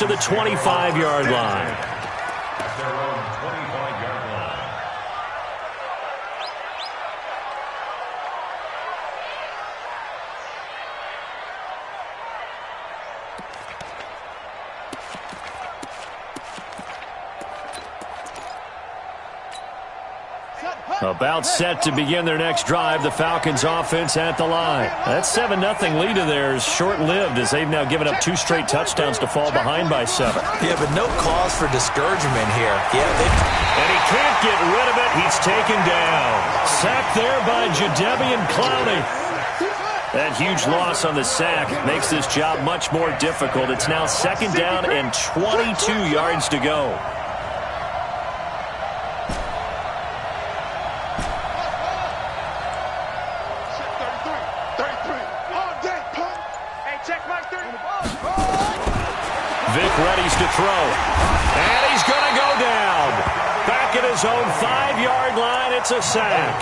to the 25-yard line. About set to begin their next drive, the Falcons offense at the line. That 7-0 lead of theirs short-lived as they've now given up 2 straight touchdowns to fall behind by 7. Yeah, but no cause for discouragement here. And he can't get rid of it. He's taken down. Sacked there by Jadeveon Clowney. That huge loss on the sack makes this job much more difficult. It's now 2nd down and 22 yards to go. Vic readies to throw. And he's going to go down. Back at his own 5-yard line, it's a sack.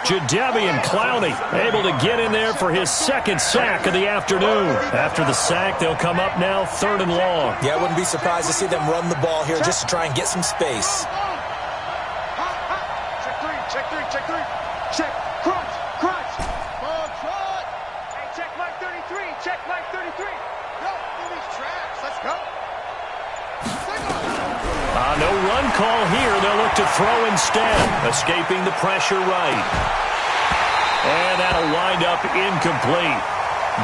Jadeveon Clowney able to get in there for his 2nd sack of the afternoon. After the sack, they'll come up now 3rd and long. Yeah, I wouldn't be surprised to see them run the ball here just to try and get some space. Check 3. Check. Crunch. Ball trot. Hey, check Mike 33. Check Mike 33. Go, through these tracks. Let's go. No run call here. They'll look to throw instead. Escaping the pressure right. And that'll wind up incomplete.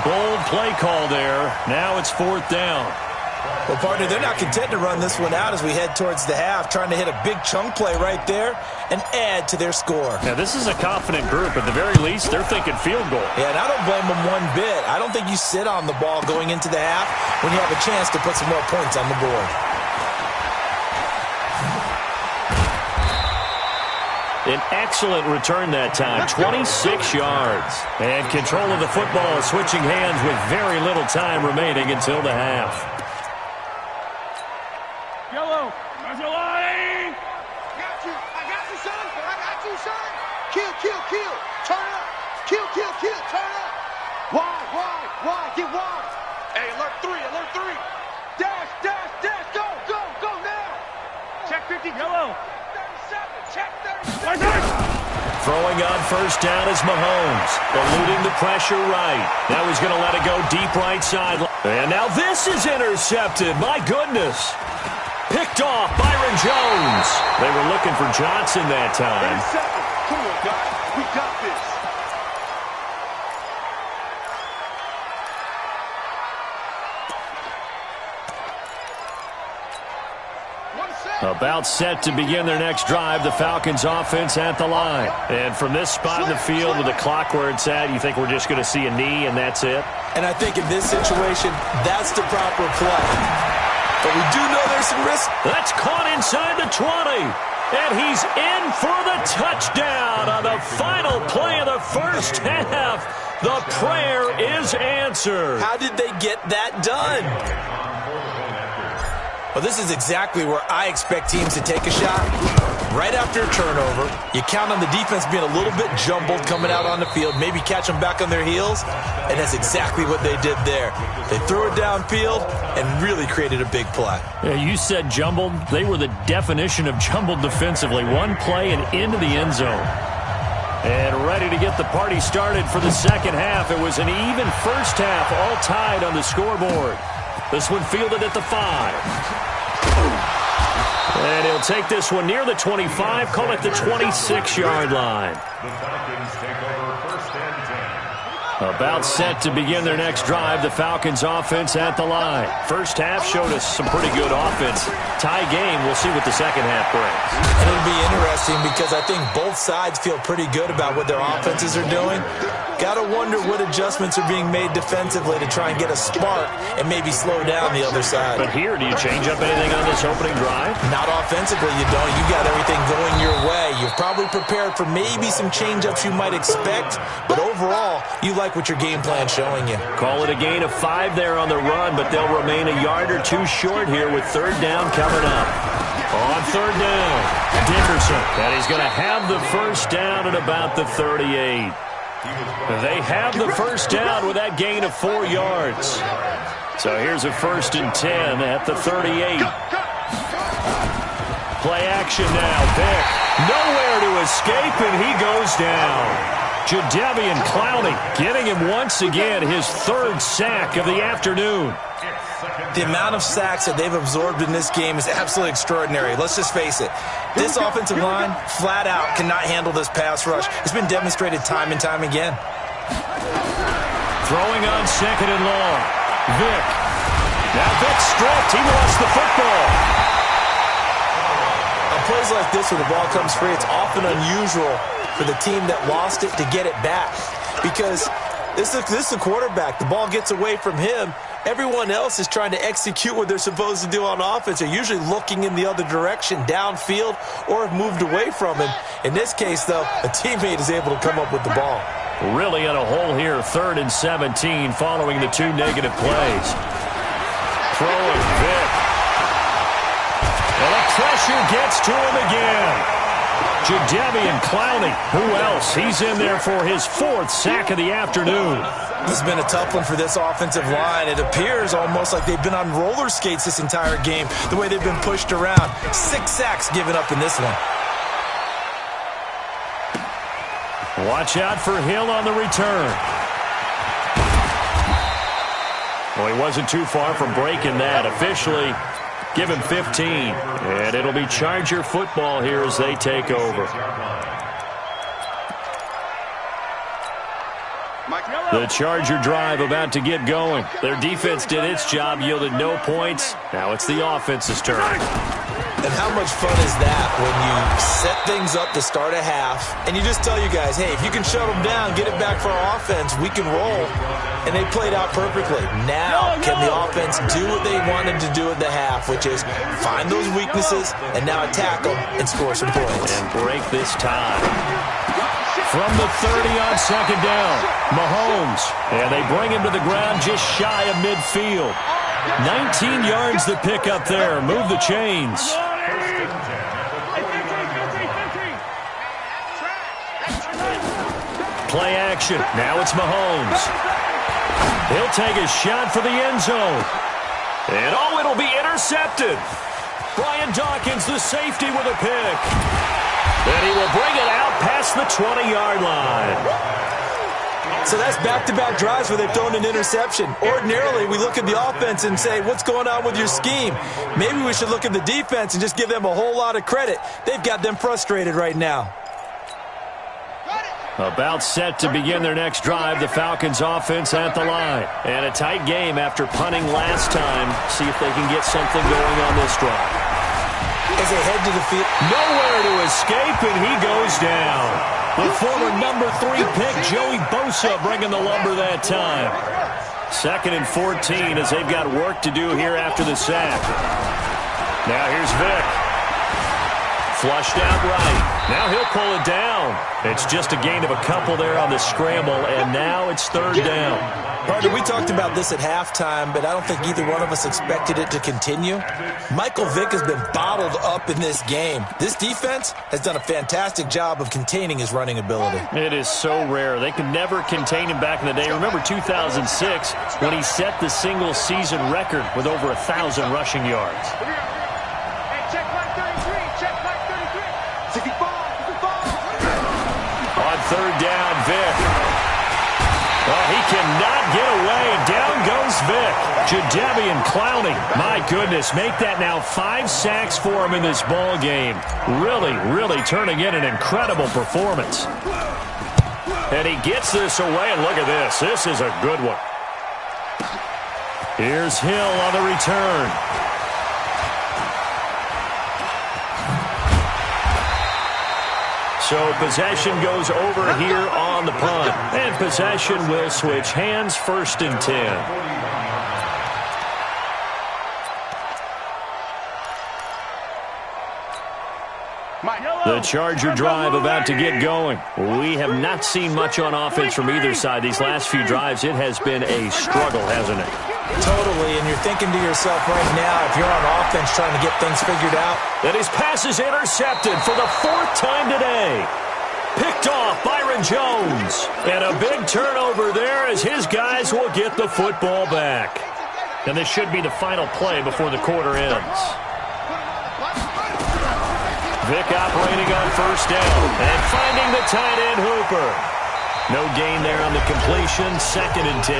Bold play call there. Now it's 4th down. Well, partner, they're not content to run this one out as we head towards the half, trying to hit a big chunk play right there and add to their score. Now, this is a confident group. At the very least, they're thinking field goal. Yeah, and I don't blame them one bit. I don't think you sit on the ball going into the half when you have a chance to put some more points on the board. An excellent return that time, 26 yards. And control of the football switching hands with very little time remaining until the half. Yellow, there's your line. I got you, son. Kill. Turn up. Kill. Turn up. Wide. Get wide. Hey, alert 3. Dash. Go now. Check 50. Yellow. 37. Check 37. Throwing on 1st down is Mahomes, eluding the pressure right. Now he's going to let it go deep right side. And now this is intercepted. My goodness. Picked off Byron Jones. They were looking for Johnson that time. Come on, guys. We got this. About set to begin their next drive, the Falcons offense at the line. And from this spot in the field with the clock where it's at, you think we're just going to see a knee and that's it? And I think in this situation, that's the proper play. But we do know there's some risk. That's caught inside the 20. And he's in for the touchdown on the final play of the 1st half. The prayer is answered. How did they get that done? Well, this is exactly where I expect teams to take a shot. Right after a turnover, you count on the defense being a little bit jumbled coming out on the field, maybe catch them back on their heels, and that's exactly what they did there. They threw it downfield and really created a big play. Yeah, you said jumbled. They were the definition of jumbled defensively. One play and into the end zone. And ready to get the party started for the 2nd half. It was an even 1st half, all tied on the scoreboard. This one fielded at the 5. And he'll take this one near the 25, call it the 26-yard line. The Falcons take over 1st and 10. About set to begin their next drive, the Falcons offense at the line. 1st half showed us some pretty good offense. Tie game, we'll see what the 2nd half brings. And it'll be interesting because I think both sides feel pretty good about what their offenses are doing. Got to wonder what adjustments are being made defensively to try and get a spark and maybe slow down the other side. But here, do you change up anything on this opening drive? Not offensively, you don't. You got everything going your way. You've probably prepared for maybe some change-ups you might expect, but overall, you like what your game plan's showing you. Call it a gain of 5 there on the run, but they'll remain a yard or 2 short here with 3rd down coming up. On 3rd down, Dickerson, and he's going to have the 1st down at about the 38. They have the 1st down with that gain of 4 yards. So here's a 1st and 10 at the 38. Play action now. Vick nowhere to escape, and he goes down. Jadeveon Clowney getting him once again his 3rd sack of the afternoon. The amount of sacks that they've absorbed in this game is absolutely extraordinary. Let's just face it. This offensive line, flat out, cannot handle this pass rush. It's been demonstrated time and time again. Throwing on 2nd and long. Vick. Now Vick stripped. He lost the football. On plays like this when the ball comes free, it's often unusual for the team that lost it to get it back. Because this is a quarterback. The ball gets away from him. Everyone else is trying to execute what they're supposed to do on offense. They're usually looking in the other direction, downfield, or have moved away from him. In this case, though, a teammate is able to come up with the ball. Really in a hole here, 3rd and 17 following the 2 negative plays. Throwing Vick. And the pressure gets to him again. Jadeveon Clowney. Who else? He's in there for his 4th sack of the afternoon. This has been a tough one for this offensive line. It appears almost like they've been on roller skates this entire game, the way they've been pushed around. 6 sacks given up in this one. Watch out for Hill on the return. Well, he wasn't too far from breaking that. Officially, give him 15. And it'll be Charger football here as they take over. The Charger drive about to get going. Their defense did its job, yielded no points. Now it's the offense's turn. And how much fun is that when you set things up to start a half and you just tell you guys, hey, if you can shut them down, get it back for our offense, we can roll. And they played out perfectly. Now, can the offense do what they wanted to do at the half, which is find those weaknesses and now attack them and score some points. And break this tie. From the 30 on 2nd down, Mahomes. And they bring him to the ground just shy of midfield. 19 yards to pick up there. Move the chains. Play action. Now it's Mahomes. He'll take a shot for the end zone. And oh, it'll be intercepted. Brian Dawkins, the safety, with a pick. And he will bring it out past the 20-yard line. So that's back-to-back drives where they've thrown an interception. Ordinarily, we look at the offense and say, what's going on with your scheme? Maybe we should look at the defense and just give them a whole lot of credit. They've got them frustrated right now. About set to begin their next drive, the Falcons offense at the line. And a tight game after punting last time. See if they can get something going on this drive. As they head to the field. Nowhere to escape, and he goes down. The former number 3 pick, Joey Bosa, bringing the lumber that time. 2nd and 14 as they've got work to do here after the sack. Now here's Vick. Flushed out right. Now he'll pull it down. It's just a gain of a couple there on the scramble, and now it's 3rd down. Partner, we talked about this at halftime, but I don't think either one of us expected it to continue. Michael Vick has been bottled up in this game. This defense has done a fantastic job of containing his running ability. It is so rare. They could never contain him back in the day. Remember 2006 when he set the single-season record with over 1,000 rushing yards. Check mark 33. Check mark 33. 64. On 3rd down, Vick. Well, he cannot get away. Down goes Vick. Jadeveon Clowney. My goodness, make that now 5 sacks for him in this ball game. Really turning in an incredible performance. And he gets this away, and look at this. This is a good one. Here's Hill on the return. So possession goes over here on the punt. And possession will switch hands, 1st and 10. The Charger drive about to get going. We have not seen much on offense from either side. These last few drives, it has been a struggle, hasn't it? Totally, and you're thinking to yourself right now, if you're on offense trying to get things figured out. And his pass is intercepted for the 4th time today. Picked off Byron Jones. And a big turnover there as his guys will get the football back. And this should be the final play before the quarter ends. Vick operating on first down and finding the tight end Hooper. No gain there on the completion, 2nd and 10.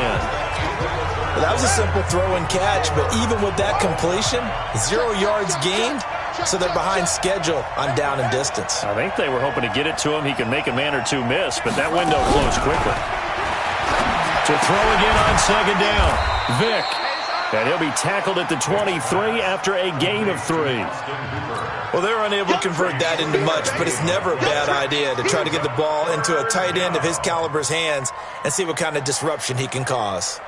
Well, that was a simple throw and catch, but even with that completion, 0 yards gained, so they're behind schedule on down and distance. I think they were hoping to get it to him. He could make a man or two miss, but that window closed quickly. To throw again on 2nd down, Vick. And he'll be tackled at the 23 after a gain of 3. Well, they're unable to convert that into much, but it's never a bad idea to try to get the ball into a tight end of his caliber's hands and see what kind of disruption he can cause.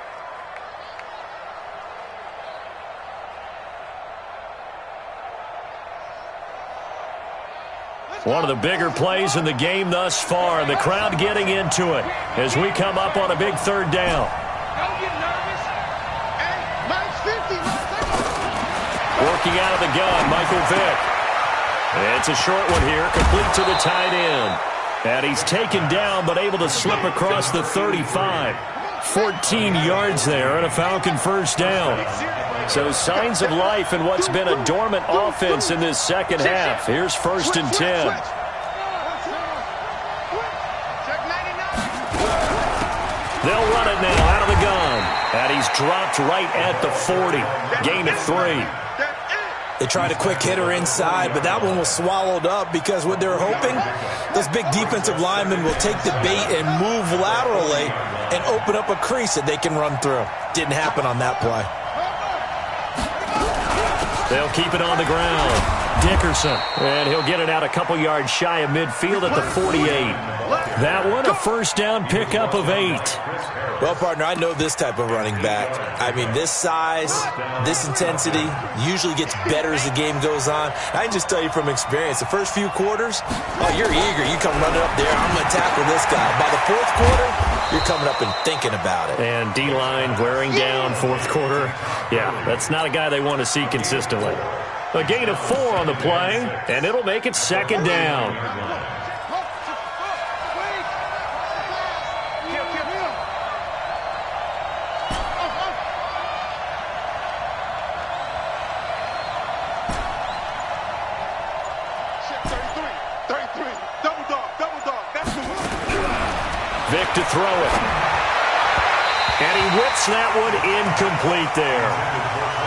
One of the bigger plays in the game thus far. The crowd getting into it as we come up on a big 3rd down. Don't get nervous. Hey, Mike's 50. Working out of the gun, Michael Vick. It's a short one here, complete to the tight end. And he's taken down, but able to slip across the 35. 14 yards there and a Falcon first down. So signs of life in what's been a dormant offense in this second half. Here's 1st and 10. They'll run it now out of the gun. And he's dropped right at the 40. Gain of 3. They tried a quick hitter inside, but that one was swallowed up because what they're hoping, those big defensive linemen will take the bait and move laterally and open up a crease that they can run through. Didn't happen on that play. They'll keep it on the ground. Dickerson, and he'll get it out a couple yards shy of midfield at the 48. That one, a first down pickup of 8. Well, partner, I know this type of running back. I mean, this size, this intensity usually gets better as the game goes on. I can just tell you from experience, the first few quarters, oh, you're eager. You come running up there, I'm going to tackle this guy. By the 4th quarter, you're coming up and thinking about it. And D-line wearing down 4th quarter. Yeah, that's not a guy they want to see consistently. A gain of 4 on the play, and it'll make it 2nd down. Vick to throw it. And he whips that one incomplete there.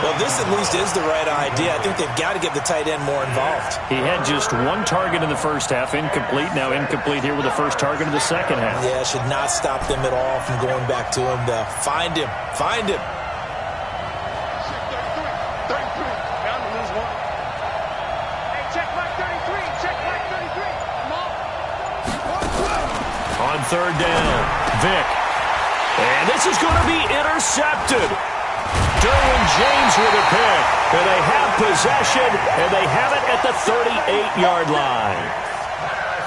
Well, this at least is the right idea. I think they've got to get the tight end more involved. He had just 1 target in the first half, incomplete. Now incomplete here with the first target of the second half. Yeah, should not stop them at all from going back to him. Find him. Find him. 33. Bound to lose 1. Hey, check Mike 33. Check Mike 33. Come on. On 3rd down, Vick. And this is going to be intercepted. Derwin James with a pick. And they have possession, and they have it at the 38-yard line.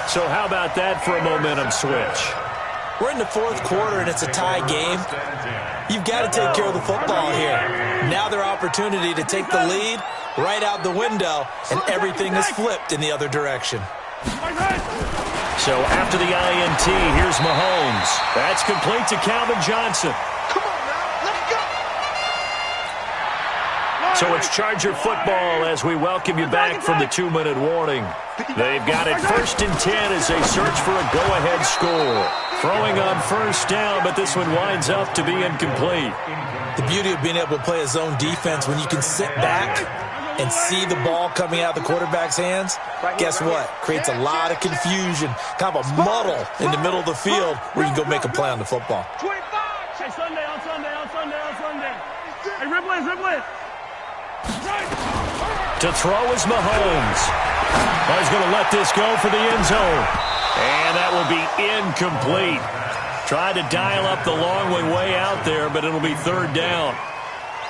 So how about that for a momentum switch? We're in the 4th quarter, and it's a tie game. You've got to take care of the football here. Now their opportunity to take the lead right out the window, and everything is flipped in the other direction. So after the INT, here's Mahomes. That's complete to Calvin Johnson. Come on now. Let's go. So it's Charger football as we welcome you back from the 2-minute warning. They've got it 1st and 10 as they search for a go-ahead score. Throwing on first down, but this one winds up to be incomplete. The beauty of being able to play a zone defense when you can sit back and see the ball coming out of the quarterback's hands, guess what? Creates a lot of confusion, kind of a muddle in the middle of the field where you can go make a play on the football. 25. Hey, Sunday. Hey, Ripley. To throw is Mahomes. He's going to let this go for the end zone. And that will be incomplete. Tried to dial up the long one way out there, but it'll be 3rd down.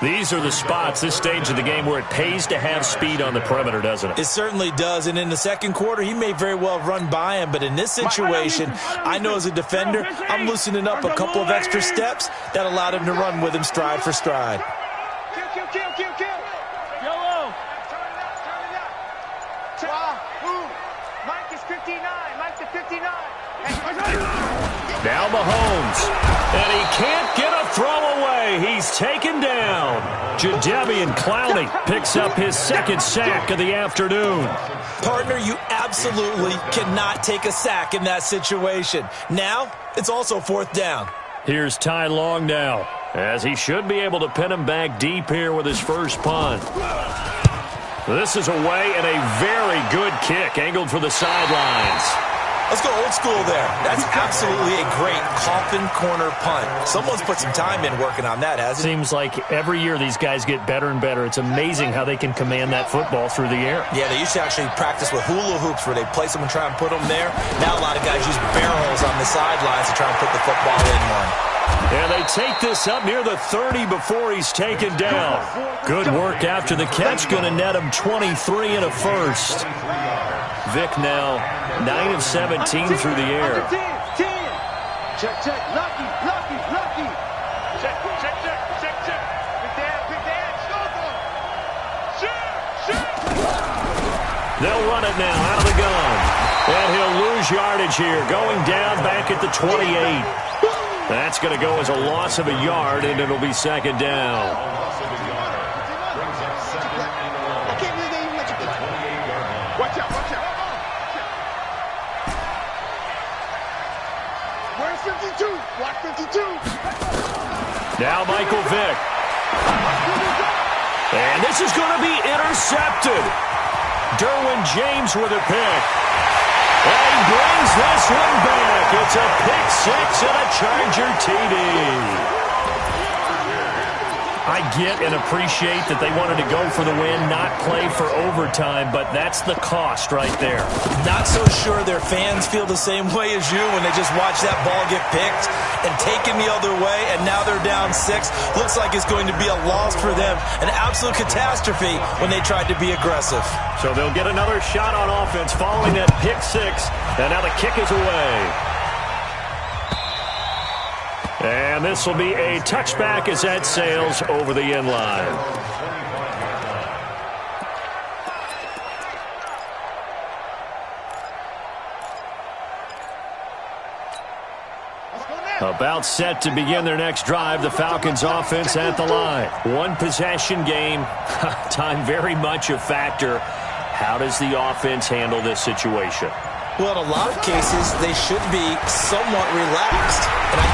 These are the spots, this stage of the game, where it pays to have speed on the perimeter, doesn't it? It certainly does, and in the 2nd quarter, he may very well run by him, but in this situation, I know as a defender, I'm loosening up a couple of extra steps that allowed him to run with him stride for stride. Kill. Yellow. Turn it out. Mike is 59. Mike to 59. Now Mahomes. And he can't get a throw away. He's taken down. Jadeveon Clowney picks up his second sack of the afternoon. Partner, you absolutely cannot take a sack in that situation. Now, it's also fourth down. Here's Ty Long now, as he should be able to pin him back deep here with his first punt. This is away and a very good kick, angled for the sidelines. Let's go old school there. That's absolutely a great coffin corner punt. Someone's put some time in working on that, hasn't he? Seems like every year these guys get better and better. It's amazing how they can command that football through the air. Yeah, they used to actually practice with hula hoops where they place them and try and put them there. Now a lot of guys use barrels on the sidelines to try and put the football in one. And they take this up near the 30 before he's taken down. Good work after the catch. Going to net him 23 and a first. Vic now 9 of 17 through the air. 10. Check. Lucky. Check. Pick that. Shoot. They'll run it now out of the gun. And he'll lose yardage here. Going down back at the 28. That's going to go as a loss of a yard, and it'll be second down. I can't believe they even let you get it. Watch out. Where's 52? Watch 52. Now Michael Vick. And this is going to be intercepted. Derwin James with a pick. And he brings this one back. It's a pick six and a Charger TD. I get and appreciate that they wanted to go for the win, not play for overtime, but that's the cost right there. Not so sure their fans feel the same way as you when they just watch that ball get picked and taken the other way, and now they're down 6. Looks like it's going to be a loss for them. An absolute catastrophe when they tried to be aggressive. So they'll get another shot on offense following that pick six, and now the kick is away. And this will be a touchback as that sails over the end line. About set to begin their next drive, the Falcons offense at the line. One possession game, time very much a factor. How does the offense handle this situation? Well, in a lot of cases, they should be somewhat relaxed.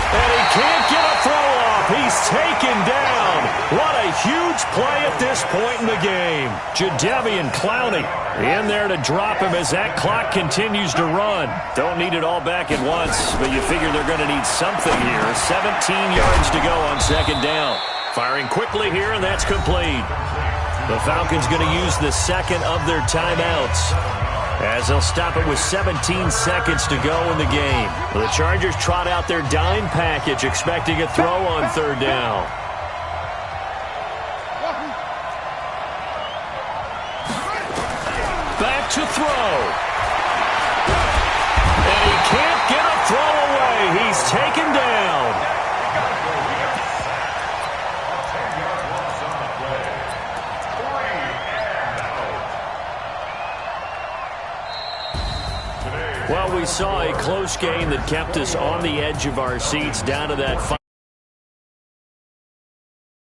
And he can't get a throw off. He's taken down. What a huge play at this point in the game. Jadeveon Clowney in there to drop him as that clock continues to run. Don't need it all back at once, but you figure they're going to need something here. 17 yards to go on second down. Firing quickly here, and that's complete. The Falcons going to use the second of their timeouts, as they'll stop it with 17 seconds to go in the game. The Chargers trot out their dime package, expecting a throw on third down. Back to throw. And he can't get a throw away. He's taken down. Well, we saw a close game that kept us on the edge of our seats down to that final.